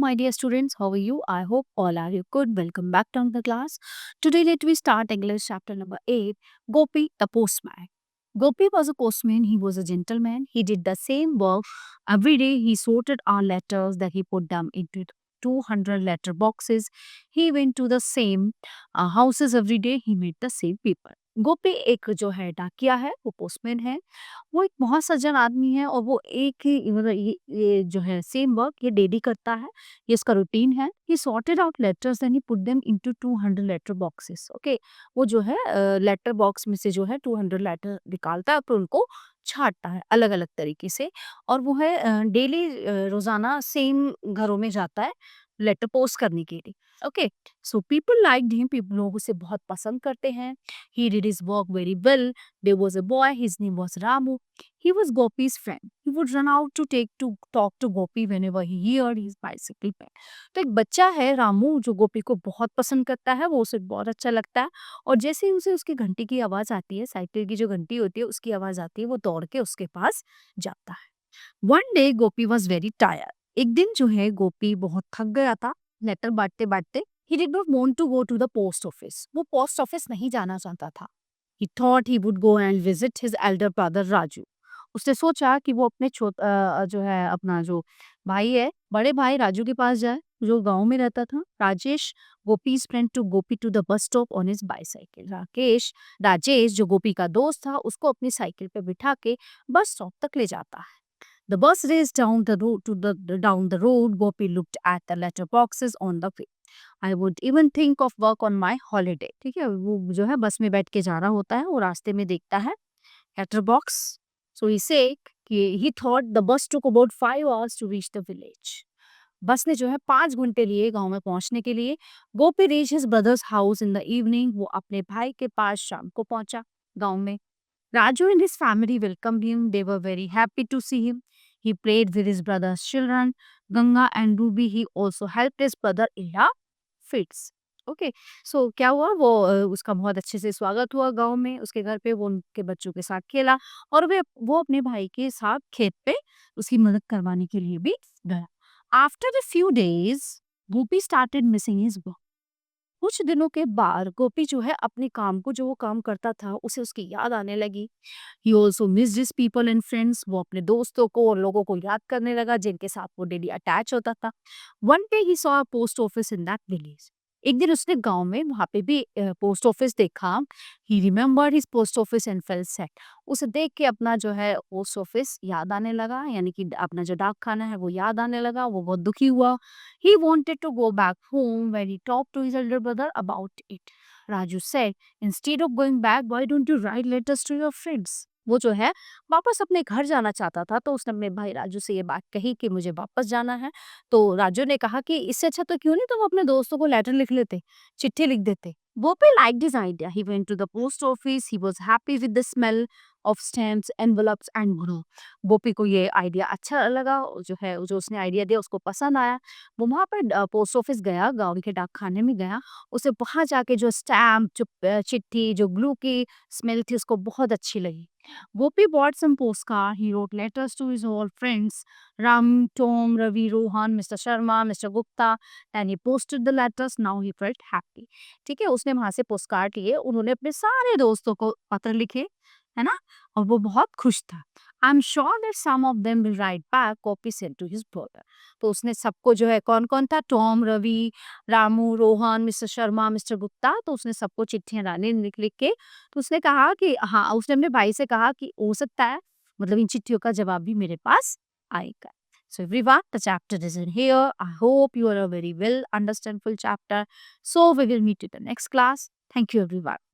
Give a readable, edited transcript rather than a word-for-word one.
my dear students. How are you? I hope all are you good. Welcome back to the class. Today, let we start English chapter number 8. Gopi, the postman. Gopi was a postman. He was a gentleman. He did the same work every day. He sorted our letters that he put them into 200 letter boxes. He went to the same houses every day. He met the same people. गोपी एक जो है डाकिया है, वो postman है। वो एक बहुत सज्जन आदमी है और वो एक ही मतलब ये जो है सेम वर्क ये डेली करता है। ये इसका रूटीन है। He sorted out letters and he put them into 200 letter boxes. Okay, वो जो है लेटर बॉक्स में से जो है 200 लेटर निकालता है फिर उनको छांटता है अलग अलग तरीके से। और वो है डेली रोजाना सेम घरों में जाता है लेटर पोस्ट करने के लिए। Okay, so people like him, people लोग उसे बहुत पसंद करते हैं। He did his work very well. There was a boy, his name was Ramu. He was Gopi's friend. He would run out to talk to Gopi whenever he heard his bicycle bell. तो एक बच्चा है रामू जो गोपी को बहुत पसंद करता है, वो उसे बहुत अच्छा लगता है। और जैसे ही उसे उसकी घंटी की आवाज आती है, साइकिल की जो घंटी होती है उसकी आवाज आती है, वो दौड़ के उसके पास जाता है। One day Gopi was very tired. एक दिन जो है गोपी बहुत थक गया था लेटर बांटते बांटते। He did not want to go to the post office. वो पोस्ट ऑफिस नहीं जाना चाहता था। He thought he would go and visit his elder brother Raju. उसने सोचा कि वो अपने जो है अपना जो भाई है बड़े भाई राजू के पास जाए जो गांव में रहता था। Rajesh गोपी's friend to Gopi to the bus stop on his bicycle. Rajesh जो गोपी का दोस्त था उसको अपनी साइकिल पे बिठा के बस स्टॉप तक ले जाता है। The bus raced down the road down the road. Gopi looked at the letter boxes on the way. I would even think of work on my holiday. ठीक है, वो जो है बस में बैठ के जा रहा होता है और रास्ते में देखता है letter box. So he said कि he thought the bus took about 5 hours to reach the village. बस ने जो है 5 घंटे लिए गांव में पहुंचने के लिए। गोपी reached his brother's house in the evening. वो अपने भाई के पास शाम को पहुंचा गांव में। Raju and his family welcomed him. They were very happy to see him. He played with his brother's children, Ganga and Ruby. He also helped his brother in the fields. Okay, so क्या हुआ वो उसका बहुत अच्छे से स्वागत हुआ गांव में उसके घर पे। वो उनके बच्चों के साथ खेला और वो अपने भाई के साथ खेत पे उसकी मदद करवाने के लिए भी गया। After a few days Gopi started missing his work. कुछ दिनों के बाद गोपी जो है अपने काम को जो वो काम करता था उसे उसकी याद आने लगी। He also missed his people and friends. वो अपने दोस्तों को और लोगों को याद करने लगा जिनके साथ वो डेली अटैच होता था। One day he saw a post office in that village. एक दिन उसने गांव में वहां पे भी पोस्ट ऑफिस देखा। He remembered his post office and felt sad. उसे देख के अपना जो है पोस्ट ऑफिस याद आने लगा, यानी कि अपना जो डाक खाना है वो याद आने लगा। वो बहुत दुखी हुआ। He wanted to go back home when he talked to his elder brother about it. Raju said, instead of going back, why don't you write letters to your friends? वो जो है वापस अपने घर जाना चाहता था तो उसने अपने भाई राजू से ये बात कही कि मुझे वापस जाना है। तो राजू ने कहा कि इससे अच्छा तो क्यों नहीं तुम अपने दोस्तों को लेटर लिख लेते, चिट्ठी लिख देते। Gopi liked his idea. He went to the post office. He was happy with the smell of stamps, envelopes and glue. गोपी को ये आइडिया अच्छा लगा, जो है जो उसने आइडिया दिया उसको पसंद आया। वो वहाँ पर पोस्ट ऑफिस गया, गाँव के डाक खाने में गया। उसे वहाँ जाके जो स्टैम्प, जो चिट्ठी, जो ग्लू की स्मेल थी उसको बहुत अच्छी लगी। Gopi bought some postcard. He wrote letters to his old friends, Ram, Tom, Ravi, Rohan, Mr. Sharma, Mr. Gupta. Then he posted the letters. Now he felt happy. ठीक है, उसने वहां से पोस्टकार्ड लिए, उन्होंने अपने सारे दोस्तों को पत्र लिखे, है ना, और वो बहुत खुश था। I am sure that some of them will write back, copy sent to his brother. तो उसने सबको जो है कौन कौन था, Tom, Ravi, Ramu, Rohan, mister Sharma, mister Gupta, तो उसने सबको चिट्ठियां डाली लिख लिख के। तो उसने कहा कि हाँ, उसने अपने भाई से कहा कि हो सकता है मतलब इन चिट्ठियों का जवाब भी मेरे पास आएगा। So everyone, the chapter is in here. I hope you are a very well understandable chapter. So we will meet in the next class. Thank you everyone.